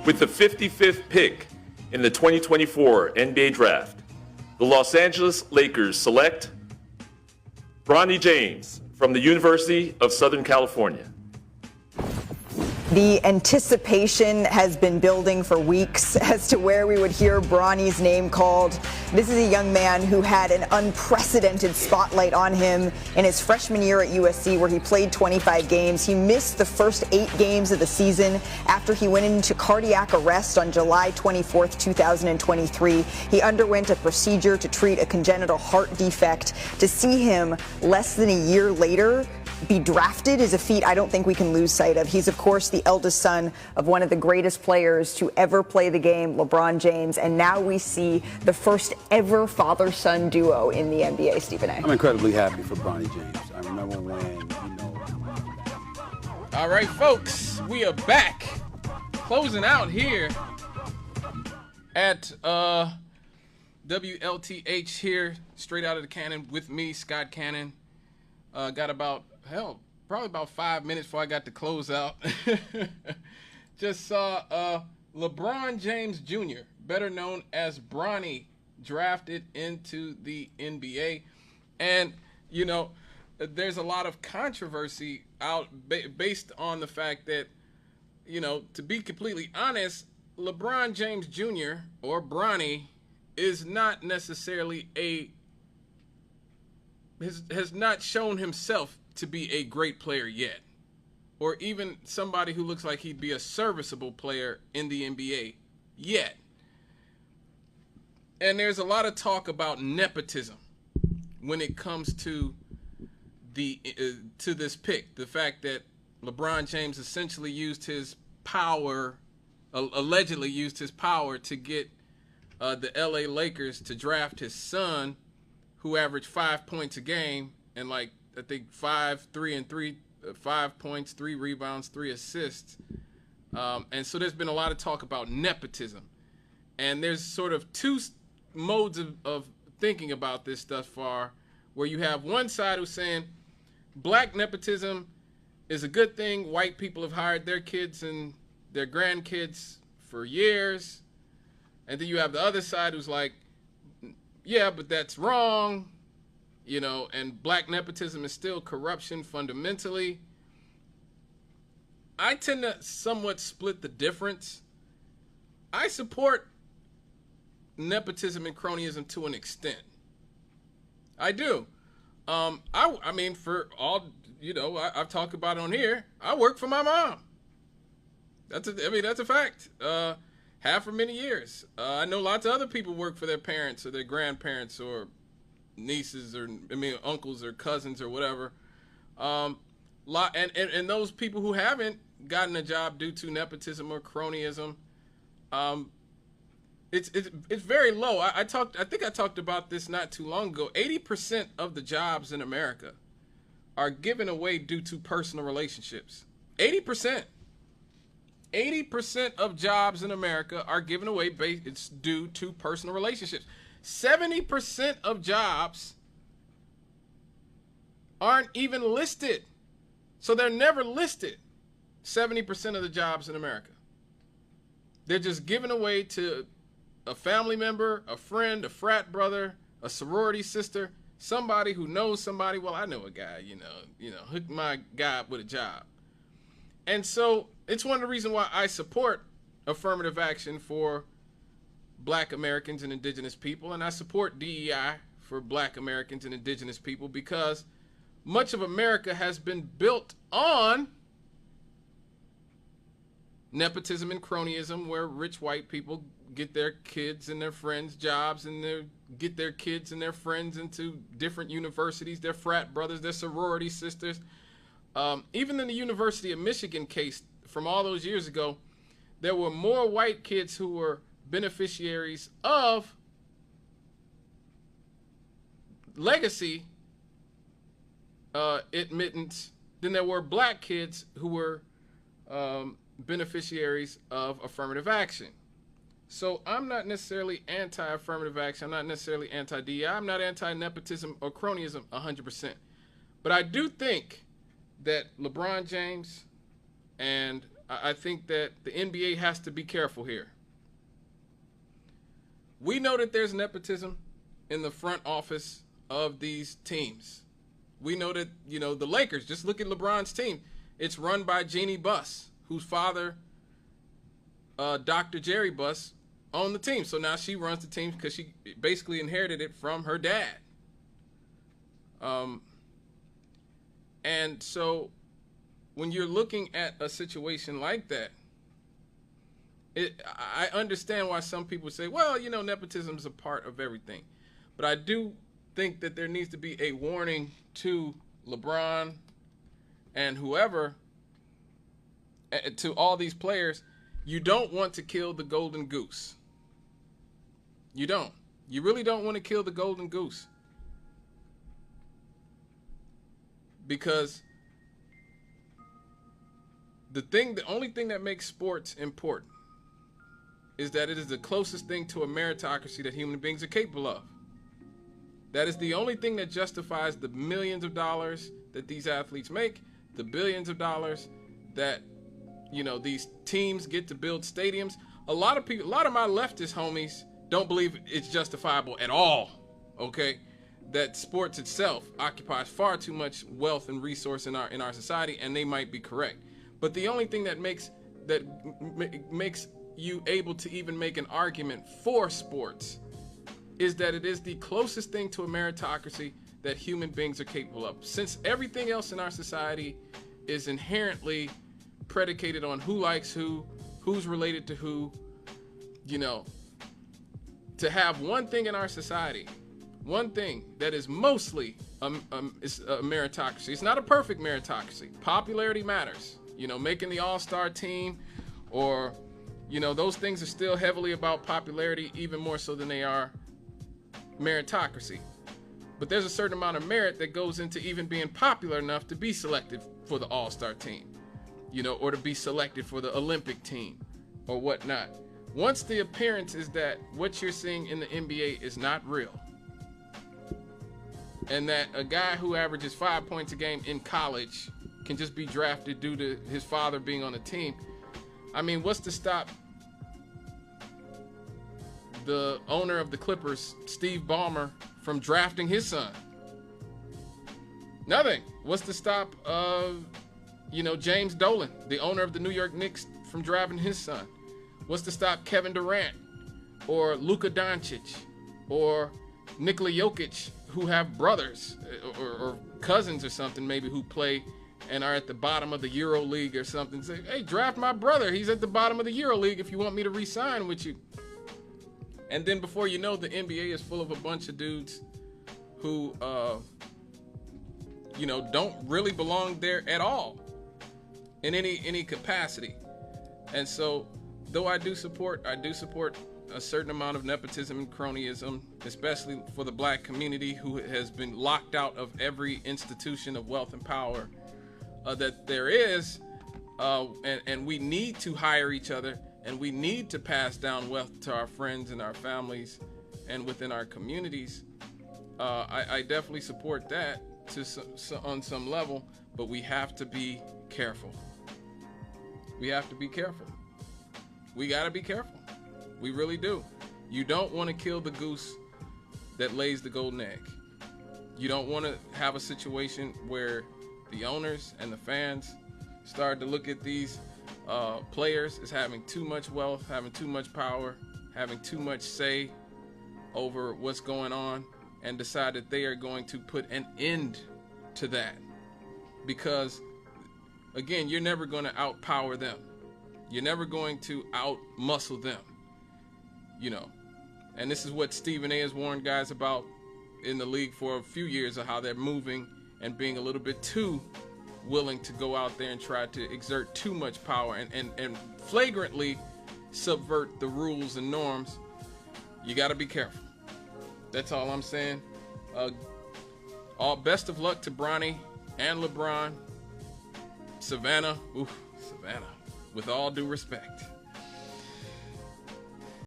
With the 55th pick in the 2024 NBA Draft, the Los Angeles Lakers select Bronny James from the University of Southern California. The anticipation has been building for weeks as to where we would hear Bronny's name called. This is a young man who had an unprecedented spotlight on him in his freshman year at USC, where he played 25 games. He missed the first 8 games of the season after he went into cardiac arrest on July 24th, 2023. He underwent a procedure to treat a congenital heart defect. To see him less than a year later be drafted is a feat I don't think we can lose sight of. He's, of course, the eldest son of one of the greatest players to ever play the game, LeBron James, and now we see the first ever father-son duo in the NBA, Stephen A. I'm incredibly happy for Bronny James. I remember when, All right, folks, we are back, closing out here at WLTH here, straight out of the cannon with me, Scott Cannon. Got probably about 5 minutes before I got to close out. Just saw LeBron James Jr., better known as Bronny, drafted into the NBA. And, you know, there's a lot of controversy out based on the fact that, you know, to be completely honest, LeBron James Jr. or Bronny is not necessarily has not shown himself to be a great player yet, or even somebody who looks like he'd be a serviceable player in the NBA yet. And there's a lot of talk about nepotism when it comes to this pick. The fact that LeBron James essentially used his power, allegedly used his power to get the LA Lakers to draft his son, who averaged 5 points a game and I think 5 points, 3 rebounds, 3 assists. And so there's been a lot of talk about nepotism. And there's sort of 2 modes of thinking about this thus far, where you have one side who's saying black nepotism is a good thing. White people have hired their kids and their grandkids for years. And then you have the other side who's like, yeah, but that's wrong, you know, and black nepotism is still corruption fundamentally. I tend to somewhat split the difference. I support nepotism and cronyism to an extent. I do. I mean, for all, you know, I've talked about it on here. I work for my mom. That's a fact. Have for many years. I know lots of other people work for their parents or their grandparents or nieces or uncles or cousins or whatever. And those people who haven't gotten a job due to nepotism or cronyism, it's very low. I think I talked about this not too long ago. 80% of the jobs in America are given away due to personal relationships. 80%. 80% of jobs in America are given away it's due to personal relationships. 70% of jobs aren't even listed. So they're never listed. 70% of the jobs in America. They're just given away to a family member, a friend, a frat brother, a sorority sister, somebody who knows somebody. Well, I know a guy, you know, hook my guy up with a job. And so it's one of the reasons why I support affirmative action for black Americans and indigenous people, and I support DEI for black Americans and indigenous people, because much of America has been built on nepotism and cronyism, where rich white people get their kids and their friends jobs and get their kids and their friends into different universities, their frat brothers, their sorority sisters. Even in the University of Michigan case from all those years ago, there were more white kids who were beneficiaries of legacy admittance than there were black kids who were beneficiaries of affirmative action. So I'm not necessarily anti-affirmative action. I'm not necessarily anti-DEI. I'm not anti-nepotism or cronyism 100%. But I do think that LeBron James and I think that the NBA has to be careful here. We know that there's nepotism in the front office of these teams. We know that, the Lakers, just look at LeBron's team. It's run by Jeannie Buss, whose father, Dr. Jerry Buss, owned the team. So now she runs the team because she basically inherited it from her dad. And so when you're looking at a situation like that, I understand why some people say, well, nepotism is a part of everything. But I do think that there needs to be a warning to LeBron and whoever, to all these players. You don't want to kill the golden goose. You don't. You really don't want to kill the golden goose. Because the only thing that makes sports important is that it is the closest thing to a meritocracy that human beings are capable of. That is the only thing that justifies the millions of dollars that these athletes make, the billions of dollars that, these teams get to build stadiums. A lot of my leftist homies don't believe it's justifiable at all, okay? That sports itself occupies far too much wealth and resource in our society, and they might be correct. But the only thing that makes you able to even make an argument for sports is that it is the closest thing to a meritocracy that human beings are capable of. Since everything else in our society is inherently predicated on who likes who, who's related to who, to have one thing in our society, one thing that is mostly is a meritocracy. It's not a perfect meritocracy. Popularity matters. Making the all-star team, or those things are still heavily about popularity, even more so than they are meritocracy. But there's a certain amount of merit that goes into even being popular enough to be selected for the all-star team, or to be selected for the Olympic team or whatnot. Once the appearance is that what you're seeing in the NBA is not real, and that a guy who averages 5 points a game in college can just be drafted due to his father being on the team. I mean, what's to stop the owner of the Clippers, Steve Ballmer, from drafting his son? Nothing. What's to stop, James Dolan, the owner of the New York Knicks, from drafting his son? What's to stop Kevin Durant or Luka Doncic or Nikola Jokic, who have brothers or cousins or something maybe who play and are at the bottom of the Euro League or something? Say, hey, draft my brother. He's at the bottom of the Euro League if you want me to re-sign with you. And then before you know, the NBA is full of a bunch of dudes who, don't really belong there at all in any capacity. And so, though I do support a certain amount of nepotism and cronyism, especially for the black community who has been locked out of every institution of wealth and power that there is, and we need to hire each other, and we need to pass down wealth to our friends and our families and within our communities. I definitely support that on some level, but we have to be careful. We have to be careful. We got to be careful. We really do. You don't want to kill the goose that lays the golden egg. You don't want to have a situation where the owners and the fans start to look at these players as having too much wealth, having too much power, having too much say over what's going on, and decide that they are going to put an end to that. Because, again, you're never going to outpower them. You're never going to out-muscle them. And this is what Stephen A. has warned guys about in the league for a few years, of how they're moving and being a little bit too willing to go out there and try to exert too much power and flagrantly subvert the rules and norms. You got to be careful. That's all I'm saying. All best of luck to Bronny and LeBron. Savannah, with all due respect.